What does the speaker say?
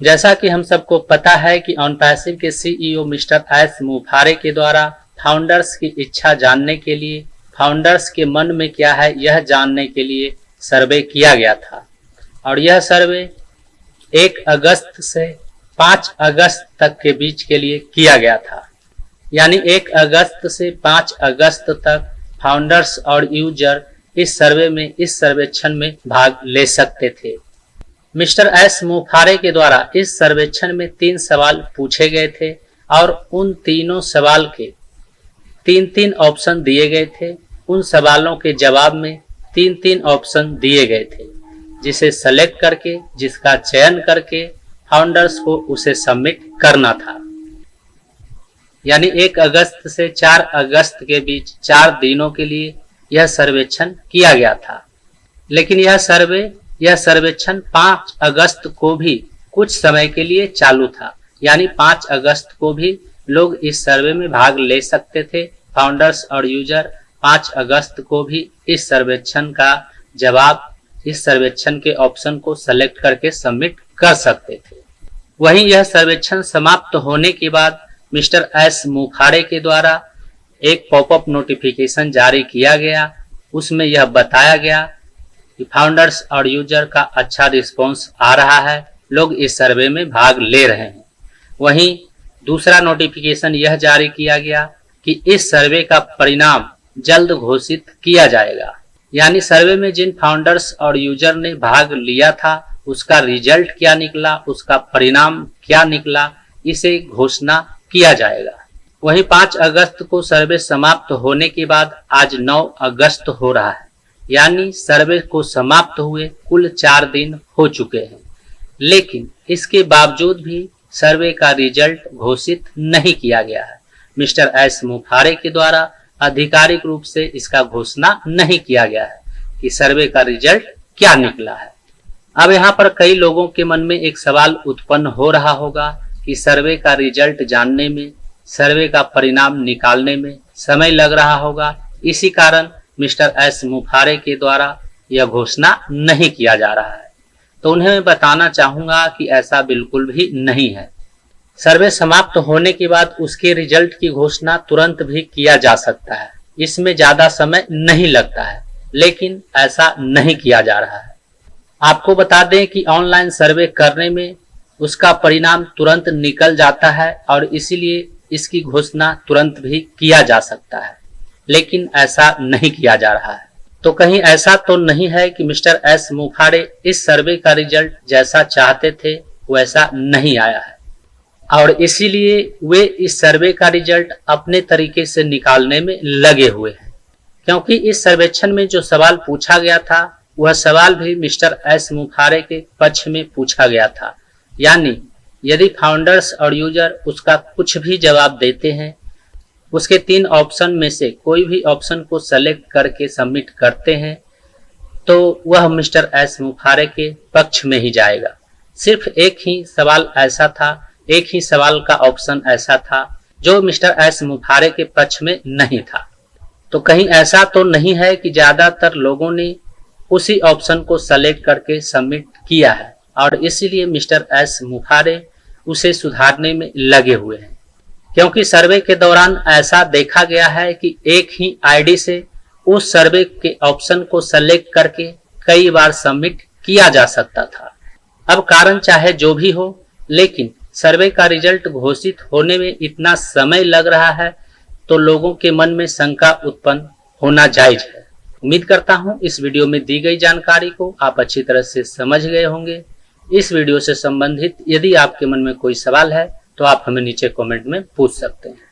जैसा कि हम सबको पता है कि ऑनपैसिव के सीईओ मिस्टर एस मुफारे के द्वारा फाउंडर्स की इच्छा जानने के लिए, फाउंडर्स के मन में क्या है यह जानने के लिए सर्वे किया गया था। और यह सर्वे 1 अगस्त से 5 अगस्त तक के बीच के लिए किया गया था। यानी 1 अगस्त से 5 अगस्त तक फाउंडर्स और यूजर इस सर्वे में, इस सर्वेक्षण में भाग ले सकते थे। मिस्टर एस मुफारे के द्वारा इस सर्वेक्षण में 3 सवाल पूछे गए थे और उन तीनों सवाल के 3-3 ऑप्शन दिए गए थे। उन सवालों के जवाब में 3-3 ऑप्शन दिए गए थे, जिसे सेलेक्ट करके, जिसका चयन करके फाउंडर्स को उसे सबमिट करना था। यानी 1 अगस्त से 4 अगस्त के बीच 4 दिनों के लिए यह सर्वेक्षण किया गया था। लेकिन यह सर्वेक्षण 5 अगस्त को भी कुछ समय के लिए चालू था। यानी 5 अगस्त को भी लोग इस सर्वे में भाग ले सकते थे। फाउंडर्स और यूजर 5 अगस्त को भी इस सर्वेक्षण का जवाब, इस सर्वेक्षण के ऑप्शन को सेलेक्ट करके सबमिट कर सकते थे। वहीं यह सर्वेक्षण समाप्त होने के बाद मिस्टर एस मुफारे के द्वारा एक पॉपअप नोटिफिकेशन जारी किया गया। उसमें यह बताया गया कि फाउंडर्स और यूजर का अच्छा रिस्पॉन्स आ रहा है, लोग इस सर्वे में भाग ले रहे हैं। वहीं दूसरा नोटिफिकेशन यह जारी किया गया कि इस सर्वे का परिणाम जल्द घोषित किया जाएगा। यानी सर्वे में जिन फाउंडर्स और यूजर ने भाग लिया था उसका रिजल्ट क्या निकला, उसका परिणाम क्या निकला, इसे घोषणा किया जाएगा। वहीं 5 अगस्त को सर्वे समाप्त होने के बाद आज 9 अगस्त हो रहा है। यानी सर्वे को समाप्त हुए कुल 4 दिन हो चुके हैं। लेकिन इसके बावजूद भी सर्वे का रिजल्ट घोषित नहीं किया गया है। मिस्टर एस मुफारे के द्वारा आधिकारिक रूप से इसका घोषणा नहीं किया गया है कि सर्वे का रिजल्ट क्या निकला है। अब यहाँ पर कई लोगों के मन में एक सवाल उत्पन्न हो रहा होगा कि सर्वे का रिजल्ट जानने में, सर्वे का परिणाम निकालने में समय लग रहा होगा। इसी कारण मिस्टर एस मुफारे के द्वारा यह घोषणा नहीं किया जा रहा है। तो उन्हें मैं बताना चाहूंगा कि ऐसा बिल्कुल भी नहीं है। सर्वे समाप्त होने के बाद उसके रिजल्ट की घोषणा तुरंत भी किया जा सकता है, इसमें ज्यादा समय नहीं लगता है, लेकिन ऐसा नहीं किया जा रहा है। आपको बता दें कि ऑनलाइन सर्वे करने में उसका परिणाम तुरंत निकल जाता है और इसीलिए इसकी घोषणा तुरंत भी किया जा सकता है, लेकिन ऐसा नहीं किया जा रहा है। तो कहीं ऐसा तो नहीं है कि मिस्टर एस मुफारे इस सर्वे का रिजल्ट जैसा चाहते थे वैसा नहीं आया है और इसीलिए वे इस सर्वे का रिजल्ट अपने तरीके से निकालने में लगे हुए हैं। क्योंकि इस सर्वेक्षण में जो सवाल पूछा गया था वह सवाल भी मिस्टर एस मुफारे के पक्ष में पूछा गया था। यानी यदि फाउंडर्स और यूजर उसका कुछ भी जवाब देते हैं, उसके 3 ऑप्शन में से कोई भी ऑप्शन को सेलेक्ट करके सबमिट करते हैं, तो वह मिस्टर एस मुफारे के पक्ष में ही जाएगा। सिर्फ एक ही सवाल ऐसा था, एक ही सवाल का ऑप्शन ऐसा था जो मिस्टर एस मुफारे के पक्ष में नहीं था। तो कहीं ऐसा तो नहीं है कि ज्यादातर लोगों ने उसी ऑप्शन को सेलेक्ट करके सबमिट किया है और इसीलिए मिस्टर एस मुफारे उसे सुधारने में लगे हुए हैं। क्योंकि सर्वे के दौरान ऐसा देखा गया है कि एक ही आईडी से उस सर्वे के ऑप्शन को सेलेक्ट करके कई बार सबमिट किया जा सकता था। अब कारण चाहे जो भी हो, लेकिन सर्वे का रिजल्ट घोषित होने में इतना समय लग रहा है तो लोगों के मन में शंका उत्पन्न होना जायज है। उम्मीद करता हूं इस वीडियो में दी गई जानकारी को आप अच्छी तरह से समझ गए होंगे। इस वीडियो से संबंधित यदि आपके मन में कोई सवाल है तो आप हमें नीचे कमेंट में पूछ सकते हैं।